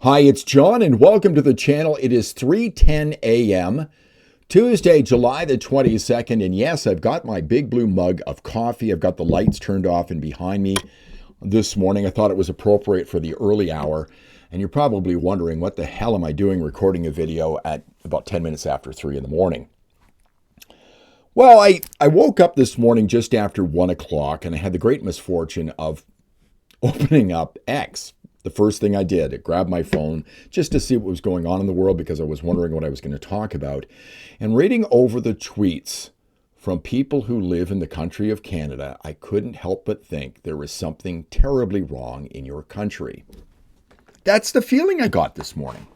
Hi, it's John, and welcome to the channel. It is 3:10 a.m., Tuesday, July the 22nd, and yes, I've got my big blue mug of coffee. I've got the lights turned off and behind me this morning. I thought it was appropriate for the early hour, and you're probably wondering, what the hell am I doing recording a video at about 10 minutes after 3 in the morning? Well, I woke up this morning just after 1 o'clock, and I had the great misfortune of opening up X. The first thing I did, I grabbed my phone just to see what was going on in the world because I was wondering what I was going to talk about. And reading over the tweets from people who live in the country of Canada, I couldn't help but think there was something terribly wrong in your country. That's the feeling I got this morning.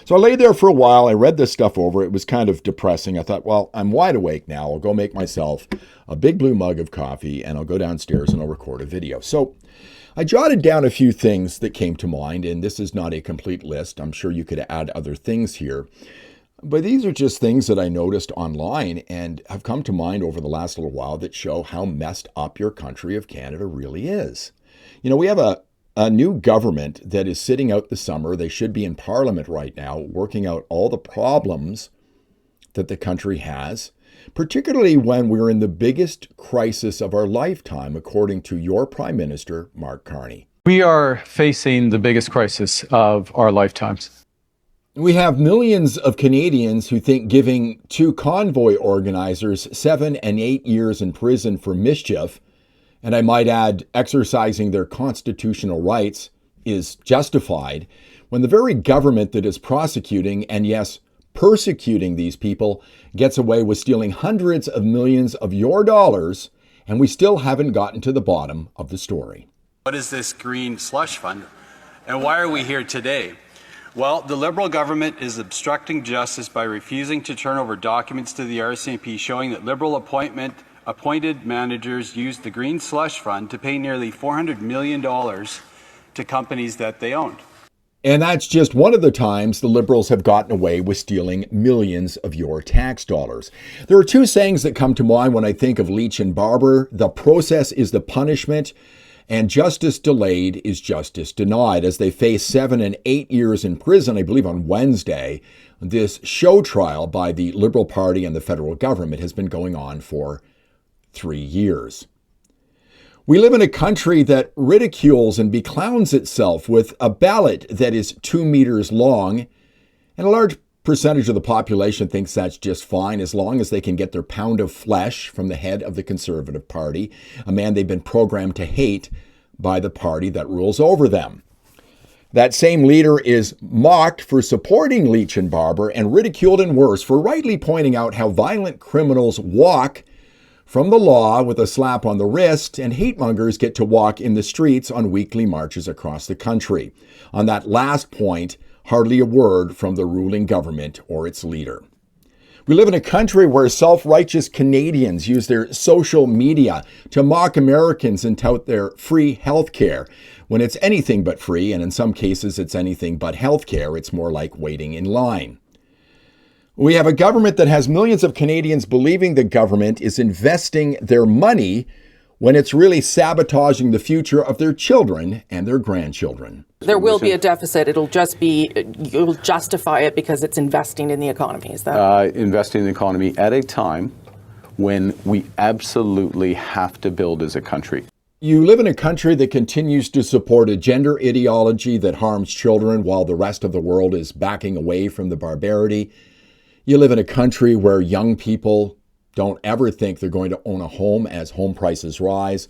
So I lay there for a while. I read this stuff over. It was kind of depressing. I thought, well, I'm wide awake now. I'll go make myself a big blue mug of coffee and I'll go downstairs and I'll record a video. So I jotted down a few things that came to mind, and this is not a complete list. I'm sure you could add other things here. But these are just things that I noticed online and have come to mind over the last little while that show how messed up your country of Canada really is. You know, we have a new government that is sitting out the summer. They should be in Parliament right now, working out all the problems that the country has, particularly when we're in the biggest crisis of our lifetime, according to your Prime Minister, Mark Carney. We are facing the biggest crisis of our lifetimes. We have millions of Canadians who think giving two convoy organizers 7 and 8 years in prison for mischief, and I might add, exercising their constitutional rights, is justified, when the very government that is prosecuting and, yes, persecuting these people gets away with stealing hundreds of millions of your dollars, and we still haven't gotten to the bottom of the story. What is this green slush fund, and why are we here today? Well, the Liberal government is obstructing justice by refusing to turn over documents to the RCMP showing that Liberal appointed managers used the green slush fund to pay nearly $400 million to companies that they owned. And that's just one of the times the Liberals have gotten away with stealing millions of your tax dollars. There are two sayings that come to mind when I think of Leach and Barber. The process is the punishment, and justice delayed is justice denied. As they face 7 and 8 years in prison, I believe on Wednesday, this show trial by the Liberal Party and the federal government has been going on for 3 years. We live in a country that ridicules and beclowns itself with a ballot that is 2 meters long, and a large percentage of the population thinks that's just fine as long as they can get their pound of flesh from the head of the Conservative Party, a man they've been programmed to hate by the party that rules over them. That same leader is mocked for supporting Leach and Barber and ridiculed and worse for rightly pointing out how violent criminals walk from the law with a slap on the wrist, and hate-mongers get to walk in the streets on weekly marches across the country. On that last point, hardly a word from the ruling government or its leader. We live in a country where self-righteous Canadians use their social media to mock Americans and tout their free health care, when it's anything but free, and in some cases it's anything but health care. It's more like waiting in line. We have a government that has millions of Canadians believing the government is investing their money when it's really sabotaging the future of their children and their grandchildren. There will be a deficit. It'll just be, you'll justify it because it's investing in the economy. Is that? Investing in the economy at a time when we absolutely have to build as a country. You live in a country that continues to support a gender ideology that harms children while the rest of the world is backing away from the barbarity. You live in a country where young people don't ever think they're going to own a home as home prices rise.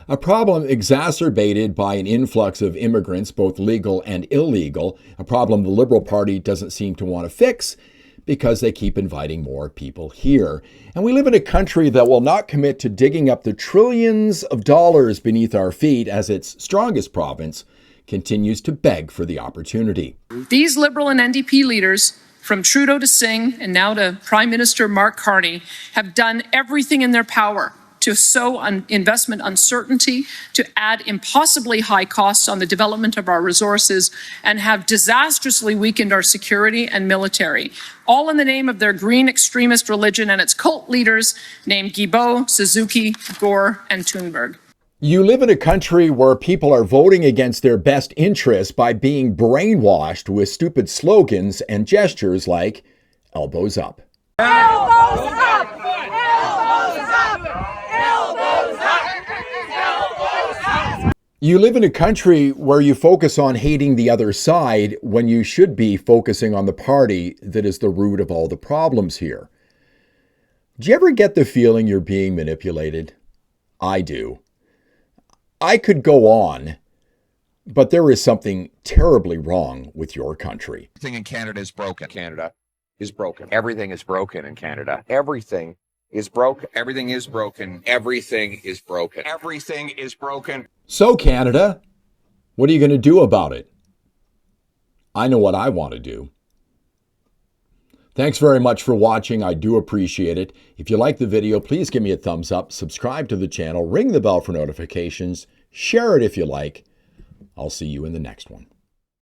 A problem exacerbated by an influx of immigrants, both legal and illegal. A problem the Liberal Party doesn't seem to want to fix because they keep inviting more people here. And we live in a country that will not commit to digging up the trillions of dollars beneath our feet as its strongest province continues to beg for the opportunity. These Liberal and NDP leaders, from Trudeau to Singh and now to Prime Minister Mark Carney, have done everything in their power to sow investment uncertainty, to add impossibly high costs on the development of our resources, and have disastrously weakened our security and military, all in the name of their green extremist religion and its cult leaders named Guilbeault, Suzuki, Gore, and Thunberg. You live in a country where people are voting against their best interests by being brainwashed with stupid slogans and gestures like elbows up. Elbows up! Elbows up! Elbows up! Elbows up! You live in a country where you focus on hating the other side when you should be focusing on the party that is the root of all the problems here. Do you ever get the feeling you're being manipulated? I do. I could go on, but there is something terribly wrong with your country. Everything in Canada is broken. Canada is broken. Everything is broken in Canada. Everything is broken. Everything is broken. Everything is broken. Everything is broken. So, Canada, what are you going to do about it? I know what I want to do. Thanks very much for watching. I do appreciate it. If you like the video, please give me a thumbs up, subscribe to the channel, ring the bell for notifications, share it if you like. I'll see you in the next one.